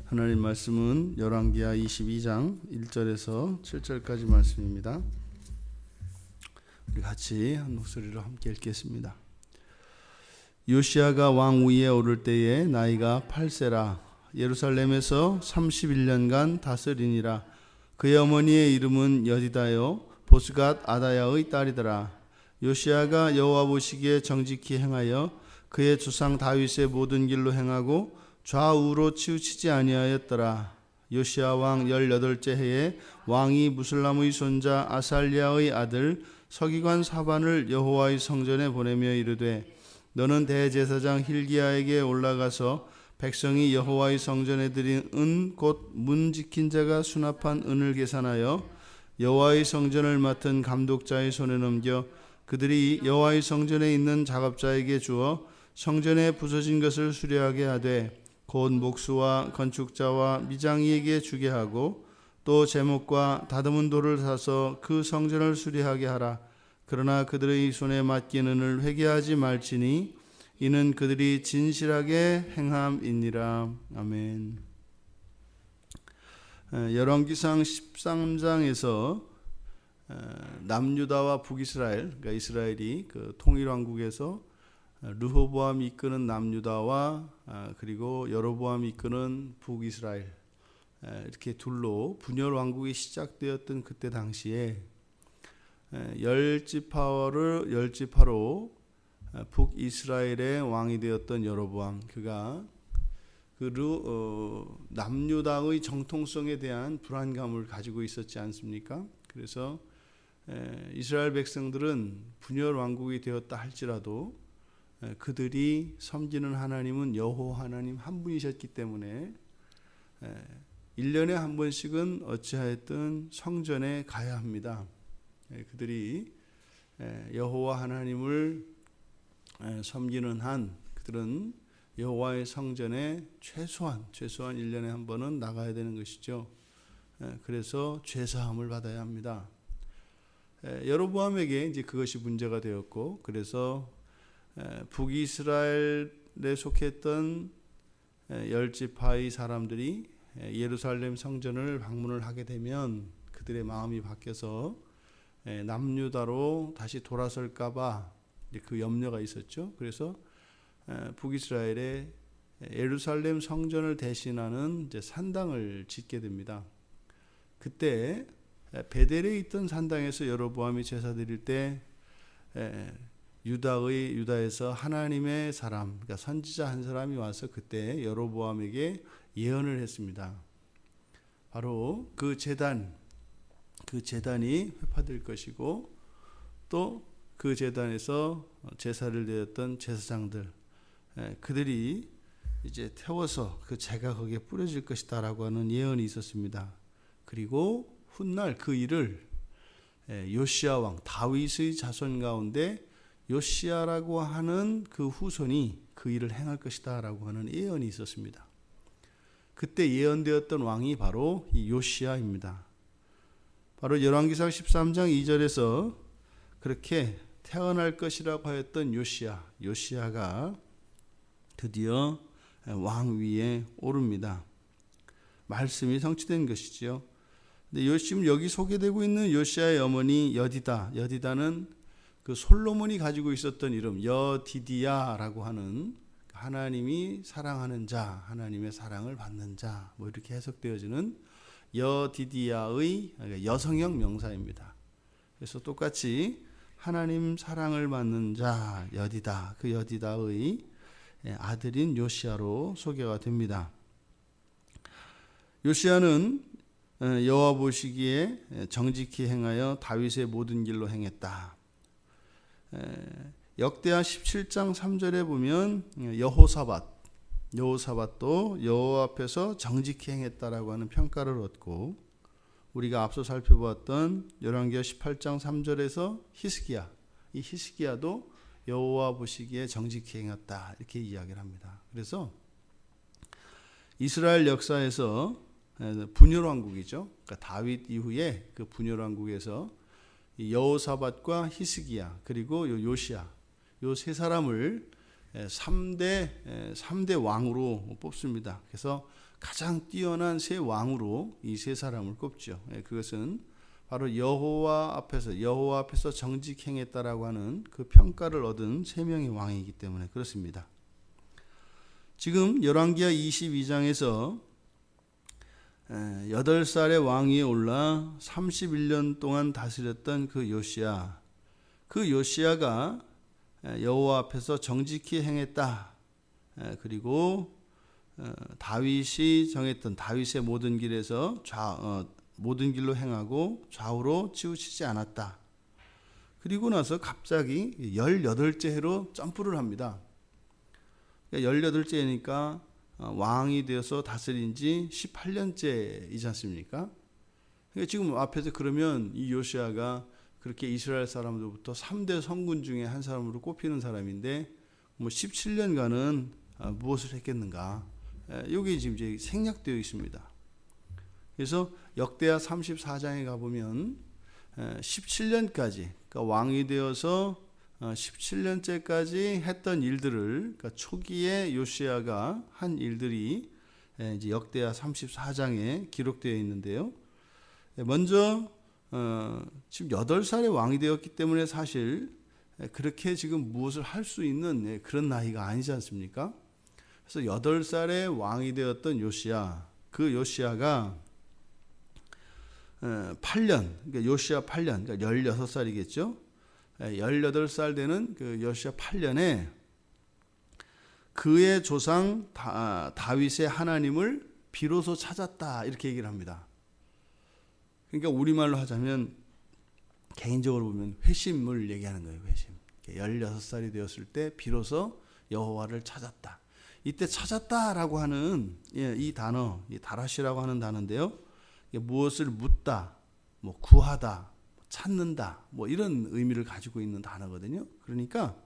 하나님 말씀은 열왕기하 22장 1절에서 7절까지 말씀입니다. 우리 같이 한 목소리로 함께 읽겠습니다. 요시야가 왕 위에 오를 때에 나이가 8세라. 예루살렘에서 31년간 다스리니라. 그의 어머니의 이름은 여디다요 보스갓 아다야의 딸이더라. 요시야가 여호와 보시기에 정직히 행하여 그의 주상 다윗의 모든 길로 행하고 좌우로 치우치지 아니하였더라. 요시야 왕 18째 해에 왕이 무슬람의 손자 아살리아의 아들 서기관 사반을 여호와의 성전에 보내며 이르되, 너는 대제사장 힐기야에게 올라가서 백성이 여호와의 성전에 드린 은 곧 문 지킨 자가 수납한 은을 계산하여 여호와의 성전을 맡은 감독자의 손에 넘겨 그들이 여호와의 성전에 있는 작업자에게 주어 성전에 부서진 것을 수리하게 하되, 곧 목수와 건축자와 미장이에게 주게 하고 또 제목과 다듬은 돌을 사서 그 성전을 수리하게 하라. 그러나 그들의 손에 맡긴 은을 회개하지 말지니 이는 그들이 진실하게 행함이니라. 아멘. 열왕기상 13장에서 남유다와 북이스라엘, 그러니까 이스라엘이 그 통일왕국에서 르호보암이 이끄는 남유다와 그리고 여로보암이 이끄는 북이스라엘, 이렇게 둘로 분열 왕국이 시작되었던 그때 당시에 열지파로 북이스라엘의 왕이 되었던 여로보암, 그가 남유다의 정통성에 대한 불안감을 가지고 있었지 않습니까? 그래서 이스라엘 백성들은 분열 왕국이 되었다 할지라도 그들이 섬기는 하나님은 여호와 하나님 한 분이셨기 때문에 1년에 한 번씩은 어찌하였든 성전에 가야 합니다. 그들이 여호와 하나님을 섬기는 한 그들은 여호와의 성전에 최소한 1년에 한 번은 나가야 되는 것이죠. 그래서 죄사함을 받아야 합니다. 여로보암에게 이제 그것이 문제가 되었고, 그래서 북이스라엘에 속했던 10지파의 사람들이 예루살렘 성전을 방문을 하게 되면 그들의 마음이 바뀌어서 남유다로 다시 돌아설까봐 그 염려가 있었죠. 그래서 북이스라엘에 예루살렘 성전을 대신하는 이제 산당을 짓게 됩니다. 그때 베델에 있던 산당에서 여로보암이 제사 드릴 때 유다에서 하나님의 사람, 그러니까 선지자 한 사람이 와서 그때 여로보암에게 예언을 했습니다. 바로 그 재단이 회파될 것이고, 또 그 재단에서 제사를 드렸던 제사장들, 그들이 이제 태워서 그 재가 거기에 뿌려질 것이다라고 하는 예언이 있었습니다. 그리고 훗날 그 일을 요시야 왕 다윗의 자손 가운데 요시야라고 하는 그 후손이 그 일을 행할 것이다 라고 하는 예언이 있었습니다. 그때 예언되었던 왕이 바로 이 요시야입니다. 바로 열왕기상 13장 2절에서 그렇게 태어날 것이라고 하였던 요시야가 드디어 왕 위에 오릅니다. 말씀이 성취된 것이죠. 근데 지금 여기 소개되고 있는 요시야의 어머니 여디다는 그 솔로몬이 가지고 있었던 이름 여디디야라고 하는 하나님이 사랑하는 자, 하나님의 사랑을 받는 자, 뭐 이렇게 해석되어지는 여디디야의 여성형 명사입니다. 그래서 똑같이 하나님 사랑을 받는 자 여디다, 그 여디다의 아들인 요시야로 소개가 됩니다. 요시야는 여호와 보시기에 정직히 행하여 다윗의 모든 길로 행했다. 역대하 17장 3절에 보면 여호사밧도 여호와 앞에서 정직히 행했다라고 하는 평가를 얻고, 우리가 앞서 살펴보았던 열왕기하 18장 3절에서 이 히스기야도 여호와 보시기에 정직히 행했다 이렇게 이야기를 합니다. 그래서 이스라엘 역사에서 분열 왕국이죠. 그러니까 다윗 이후에 그 분열 왕국에서 여호사밧과 히스기야 그리고 요시야, 요 세 사람을 3대 왕으로 뽑습니다. 그래서 가장 뛰어난 세 왕으로 이 세 사람을 꼽죠. 그것은 바로 여호와 앞에서 정직 행했다라고 하는 그 평가를 얻은 세 명의 왕이기 때문에 그렇습니다. 지금 열왕기하 22장에서 8살의 왕위에 올라 31년 동안 다스렸던 그 요시야, 그 요시야가 여호와 앞에서 정직히 행했다. 그리고 다윗이 정했던 다윗의 모든 길에서 모든 길로 행하고 좌우로 치우치지 않았다. 그리고 나서 갑자기 18째 해로 점프를 합니다. 18째 해니까 왕이 되어서 다스린 지 18년째이지 않습니까? 그러니까 지금 앞에서 그러면 이 요시야가 그렇게 이스라엘 사람들부터 3대 성군 중에 한 사람으로 꼽히는 사람인데 17년간은 무엇을 했겠는가? 여기 지금 이제 생략되어 있습니다. 그래서 역대하 34장에 가보면 17년까지 그러니까 왕이 되어서 17년째까지 했던 일들을 그러니까 초기에 요시야가 한 일들이 이제 역대하 34장에 기록되어 있는데요. 먼저 지금 8살의 왕이 되었기 때문에 사실 그렇게 지금 무엇을 할 수 있는 그런 나이가 아니지 않습니까? 그래서 8살의 왕이 되었던 요시야, 그 요시야가 8년, 그러니까 요시야 8년, 그러니까 16살이겠죠. 18살 되는 그 요시야 8년에 그의 조상 다윗의 하나님을 비로소 찾았다 이렇게 얘기를 합니다. 그러니까 우리말로 하자면 개인적으로 보면 회심을 얘기하는 거예요. 회심. 16살이 되었을 때 비로소 여호와를 찾았다. 이때 찾았다라고 하는 이 단어, 이 다라시라고 하는 단어인데요. 무엇을 묻다, 뭐 구하다, 찾는다, 뭐 이런 의미를 가지고 있는 단어거든요. 그러니까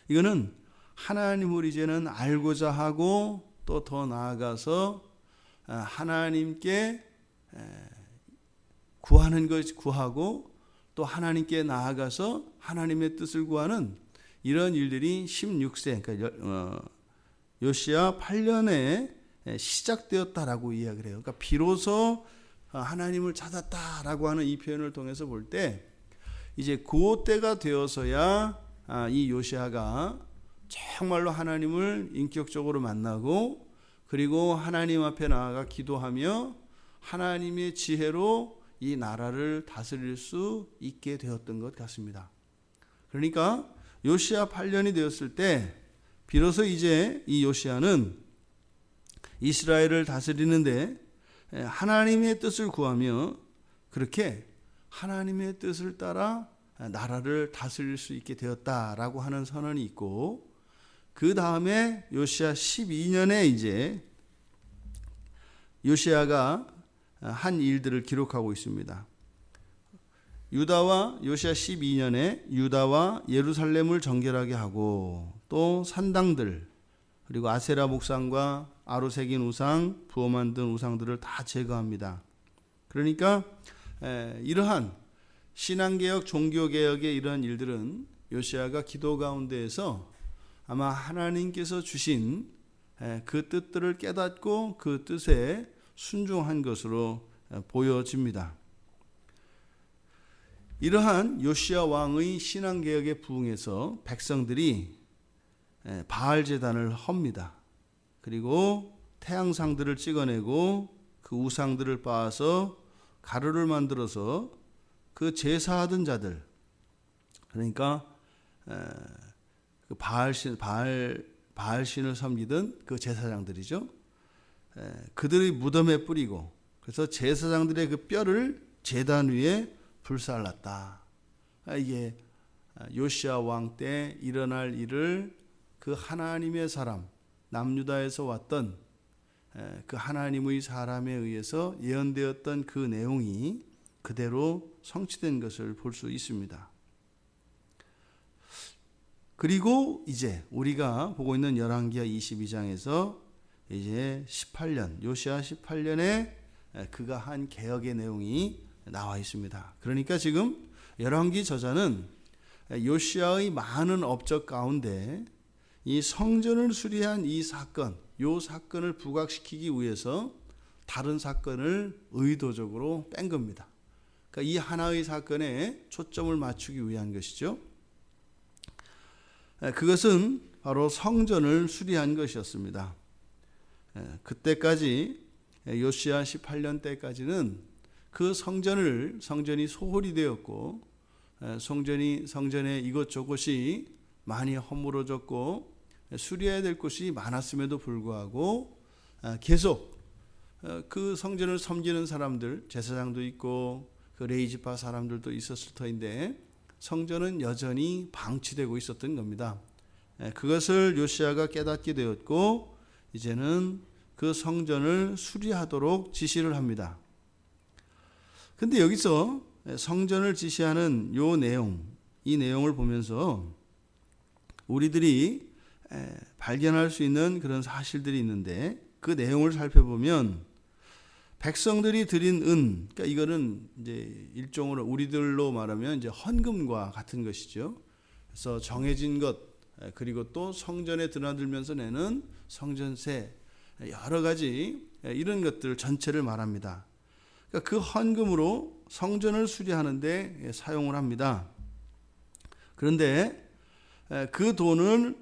이거는 하나님을 이제는 알고자 하고 또 더 나아가서 하나님께 구하는 것 구하고 또 하나님께 나아가서 하나님의 뜻을 구하는 이런 일들이 16세, 그러니까 요시야 8년에 시작되었다라고 이야기를 해요. 그러니까 비로소 하나님을 찾았다라고 하는 이 표현을 통해서 볼 때 이제 그 때가 되어서야 이 요시야가 정말로 하나님을 인격적으로 만나고 그리고 하나님 앞에 나아가 기도하며 하나님의 지혜로 이 나라를 다스릴 수 있게 되었던 것 같습니다. 그러니까 요시야 8년이 되었을 때 비로소 이제 이 요시야는 이스라엘을 다스리는데 하나님의 뜻을 구하며 그렇게 하나님의 뜻을 따라 나라를 다스릴 수 있게 되었다라고 하는 선언이 있고 그 다음에 요시야 12년에 이제 요시야가 한 일들을 기록하고 있습니다. 요시야 12년에 유다와 예루살렘을 정결하게 하고 또 산당들 그리고 아세라 목상과 아로 새긴 우상, 부어 만든 우상들을 다 제거합니다. 그러니까 이러한 신앙개혁, 종교개혁의 이러한 일들은 요시야가 기도 가운데에서 아마 하나님께서 주신 그 뜻들을 깨닫고 그 뜻에 순종한 것으로 보여집니다. 이러한 요시야 왕의 신앙개혁에 부응해서 백성들이 바알 제단을 헙니다. 그리고 태양상들을 찍어내고 그 우상들을 빻아서 가루를 만들어서 그 제사하던 자들 그러니까 그 바알신을 섬기던 그 제사장들이죠. 그들의 무덤에 뿌리고 그래서 제사장들의 그 뼈를 제단 위에 불살랐다. 이게 요시야 왕 때 일어날 일을 그 하나님의 사람 남유다에서 왔던 그 하나님의 사람에 의해서 예언되었던 그 내용이 그대로 성취된 것을 볼 수 있습니다. 그리고 이제 우리가 보고 있는 열왕기하 22장에서 이제 18년 요시야 18년에 그가 한 개혁의 내용이 나와 있습니다. 그러니까 지금 열왕기 저자는 요시야의 많은 업적 가운데 이 성전을 수리한 이 사건, 요 사건을 부각시키기 위해서 다른 사건을 의도적으로 뺀 겁니다. 그러니까 이 하나의 사건에 초점을 맞추기 위한 것이죠. 그것은 바로 성전을 수리한 것이었습니다. 그때까지 요시야 18년 때까지는 그 성전이 소홀히 되었고 성전의 이것저것이 많이 허물어졌고 수리해야 될 것이 많았음에도 불구하고 계속 그 성전을 섬기는 사람들, 제사장도 있고 그 레위지파 사람들도 있었을 터인데 성전은 여전히 방치되고 있었던 겁니다. 그것을 요시야가 깨닫게 되었고 이제는 그 성전을 수리하도록 지시를 합니다. 근데 여기서 성전을 지시하는 이 내용을 보면서 우리들이 발견할 수 있는 그런 사실들이 있는데 그 내용을 살펴보면 백성들이 드린 은, 그러니까 이거는 이제 일종으로 우리들로 말하면 이제 헌금과 같은 것이죠. 그래서 정해진 것, 그리고 또 성전에 드나들면서 내는 성전세, 여러 가지 이런 것들 전체를 말합니다. 그러니까 그 헌금으로 성전을 수리하는데 사용을 합니다. 그런데 그 돈을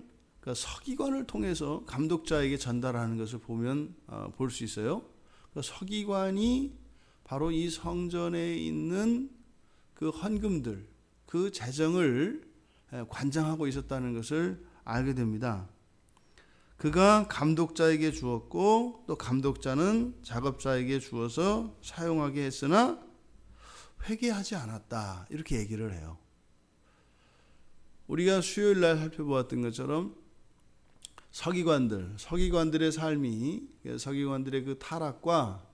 서기관을 통해서 감독자에게 전달하는 것을 보면 볼 수 있어요. 서기관이 바로 이 성전에 있는 그 헌금들, 그 재정을 관장하고 있었다는 것을 알게 됩니다. 그가 감독자에게 주었고 또 감독자는 작업자에게 주어서 사용하게 했으나 회개하지 않았다, 이렇게 얘기를 해요. 우리가 수요일 날 살펴보았던 것처럼 서기관들의 삶이, 서기관들의 그 타락과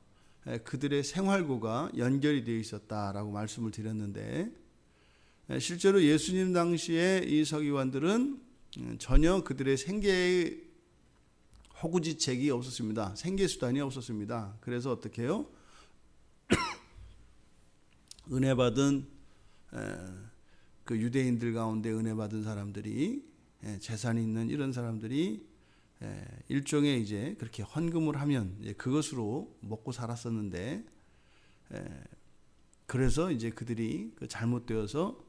그들의 생활고가 연결이 되어 있었다라고 말씀을 드렸는데, 실제로 예수님 당시에 이 서기관들은 전혀 그들의 생계의 허구지책이 없었습니다. 생계수단이 없었습니다. 그래서 어떻게 해요? 은혜 받은 그 유대인들 가운데 은혜 받은 사람들이, 재산이 있는 이런 사람들이 일종의 이제 그렇게 헌금을 하면 그것으로 먹고 살았었는데, 그래서 이제 그들이 잘못되어서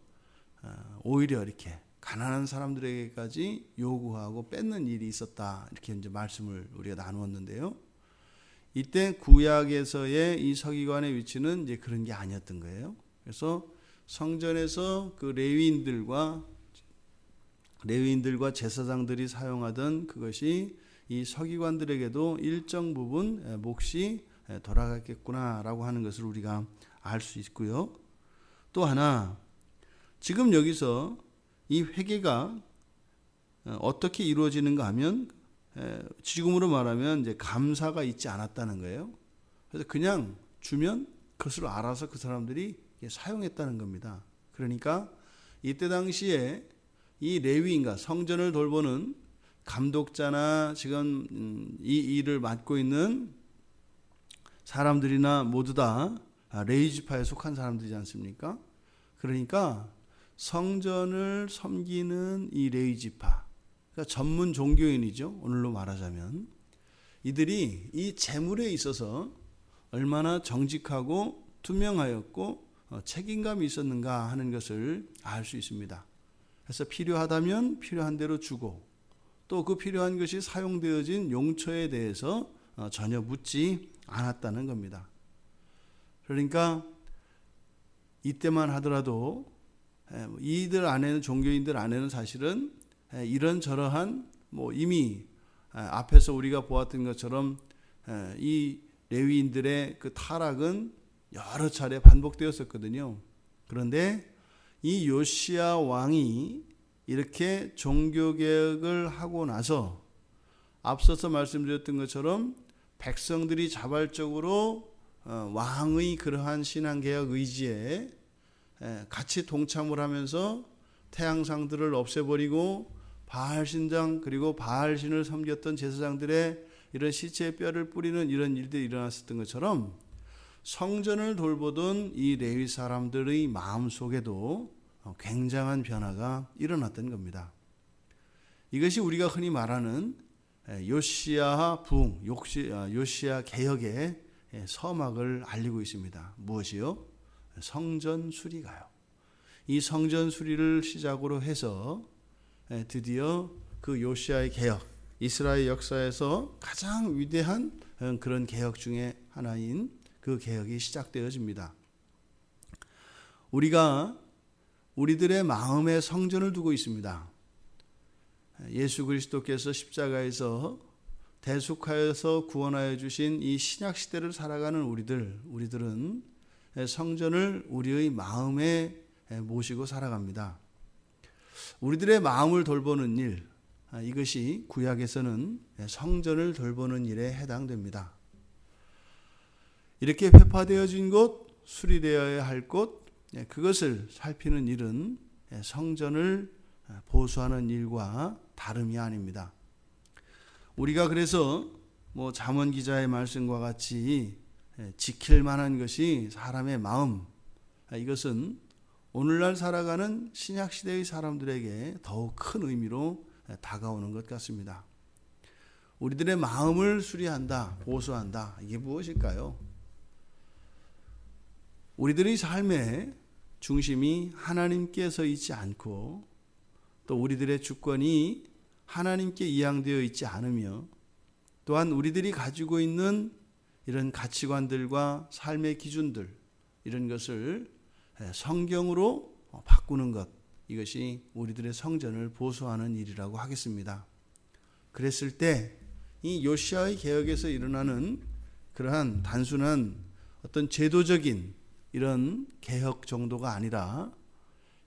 오히려 이렇게 가난한 사람들에게까지 요구하고 뺏는 일이 있었다, 이렇게 이제 말씀을 우리가 나누었는데요. 이때 구약에서의 이 서기관의 위치는 이제 그런 게 아니었던 거예요. 그래서 성전에서 그 레위인들과 제사장들이 사용하던 그것이 이 서기관들에게도 일정 부분 몫이 돌아갔겠구나라고 하는 것을 우리가 알 수 있고요. 또 하나, 지금 여기서 이 회개가 어떻게 이루어지는가 하면 지금으로 말하면 이제 감사가 있지 않았다는 거예요. 그래서 그냥 주면 그것을 알아서 그 사람들이 사용했다는 겁니다. 그러니까 이때 당시에 이 레위인과 성전을 돌보는 감독자나 지금 이 일을 맡고 있는 사람들이나 모두 다 레위지파에 속한 사람들이지 않습니까? 그러니까 성전을 섬기는 이 레위지파, 그러니까 전문 종교인이죠. 오늘로 말하자면 이들이 이 재물에 있어서 얼마나 정직하고 투명하였고 책임감이 있었는가 하는 것을 알 수 있습니다. 그래서 필요하다면 필요한 대로 주고 또 그 필요한 것이 사용되어진 용처에 대해서 전혀 묻지 않았다는 겁니다. 그러니까 이때만 하더라도 이들 안에는, 종교인들 안에는 사실은 이런저러한 이미 앞에서 우리가 보았던 것처럼 이 레위인들의 그 타락은 여러 차례 반복되었었거든요. 그런데 이 요시야 왕이 이렇게 종교개혁을 하고 나서 앞서서 말씀드렸던 것처럼 백성들이 자발적으로 왕의 그러한 신앙개혁 의지에 같이 동참을 하면서 태양상들을 없애버리고 바알신당 그리고 바알신을 섬겼던 제사장들의 이런 시체의 뼈를 뿌리는 이런 일들이 일어났었던 것처럼 성전을 돌보던 이 레위 사람들의 마음속에도 굉장한 변화가 일어났던 겁니다. 이것이 우리가 흔히 말하는 요시야 부흥, 요시야 개혁의 서막을 알리고 있습니다. 무엇이요? 성전 수리가요. 이 성전 수리를 시작으로 해서 드디어 그 요시야의 개혁, 이스라엘 역사에서 가장 위대한 그런 개혁 중에 하나인 그 개혁이 시작되어집니다. 우리가 우리들의 마음에 성전을 두고 있습니다. 예수 그리스도께서 십자가에서 대속하여서 구원하여 주신 이 신약 시대를 살아가는 우리들은 성전을 우리의 마음에 모시고 살아갑니다. 우리들의 마음을 돌보는 일, 이것이 구약에서는 성전을 돌보는 일에 해당됩니다. 이렇게 회파되어진 곳, 수리되어야 할 곳, 그것을 살피는 일은 성전을 보수하는 일과 다름이 아닙니다. 우리가 그래서 잠언 기자의 말씀과 같이 지킬 만한 것이 사람의 마음, 이것은 오늘날 살아가는 신약 시대의 사람들에게 더욱 큰 의미로 다가오는 것 같습니다. 우리들의 마음을 수리한다, 보수한다. 이게 무엇일까요? 우리들의 삶의 중심이 하나님께 서 있지 않고 또 우리들의 주권이 하나님께 이양되어 있지 않으며 또한 우리들이 가지고 있는 이런 가치관들과 삶의 기준들, 이런 것을 성경으로 바꾸는 것, 이것이 우리들의 성전을 보수하는 일이라고 하겠습니다. 그랬을 때 이 요시야의 개혁에서 일어나는 그러한 단순한 어떤 제도적인 이런 개혁 정도가 아니라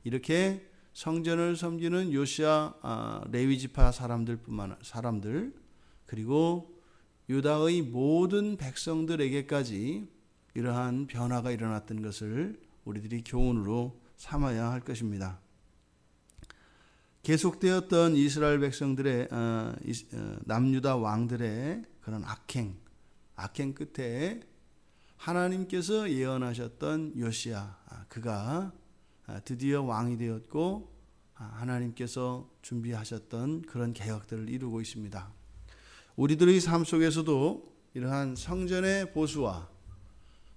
이렇게 성전을 섬기는 요시야 레위지파 사람들 그리고 유다의 모든 백성들에게까지 이러한 변화가 일어났던 것을 우리들이 교훈으로 삼아야 할 것입니다. 계속되었던 이스라엘 백성들의 남유다 왕들의 그런 악행 끝에 하나님께서 예언하셨던 요시야, 그가 드디어 왕이 되었고 하나님께서 준비하셨던 그런 개혁들을 이루고 있습니다. 우리들의 삶 속에서도 이러한 성전의 보수와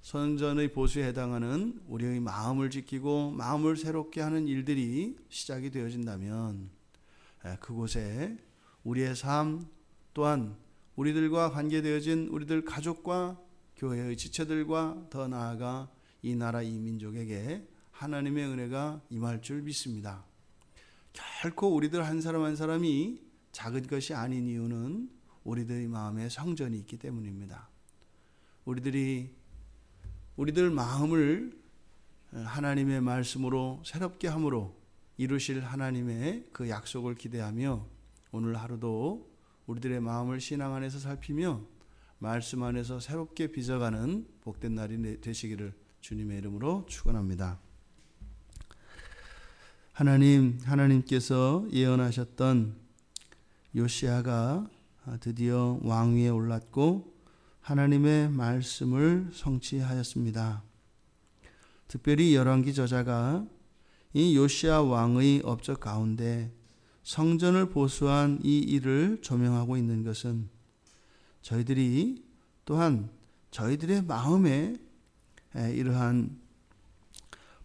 성전의 보수에 해당하는 우리의 마음을 지키고 마음을 새롭게 하는 일들이 시작이 되어진다면 그곳에 우리의 삶 또한 우리들과 관계되어진 우리들 가족과 교회의 지체들과 더 나아가 이 나라 이 민족에게 하나님의 은혜가 임할 줄 믿습니다. 결코 우리들 한 사람 한 사람이 작은 것이 아닌 이유는 우리들의 마음에 성전이 있기 때문입니다. 우리들 마음을 하나님의 말씀으로 새롭게 함으로 이루실 하나님의 그 약속을 기대하며 오늘 하루도 우리들의 마음을 신앙 안에서 살피며 말씀 안에서 새롭게 빚어가는 복된 날이 되시기를 주님의 이름으로 축원합니다. 하나님께서 예언하셨던 요시야가 드디어 왕위에 올랐고 하나님의 말씀을 성취하였습니다. 특별히 열왕기 저자가 이 요시야 왕의 업적 가운데 성전을 보수한 이 일을 조명하고 있는 것은 저희들이 또한 저희들의 마음에 이러한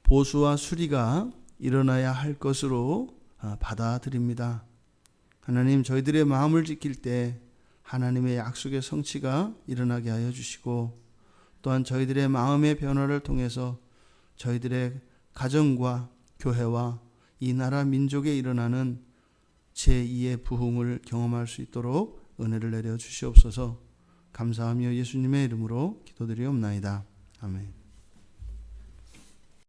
보수와 수리가 일어나야 할 것으로 받아들입니다. 하나님, 저희들의 마음을 지킬 때 하나님의 약속의 성취가 일어나게 하여 주시고 또한 저희들의 마음의 변화를 통해서 저희들의 가정과 교회와 이 나라 민족에 일어나는 제2의 부흥을 경험할 수 있도록 은혜를 내려 주시옵소서. 감사하며 예수님의 이름으로 기도드리옵나이다. 아멘.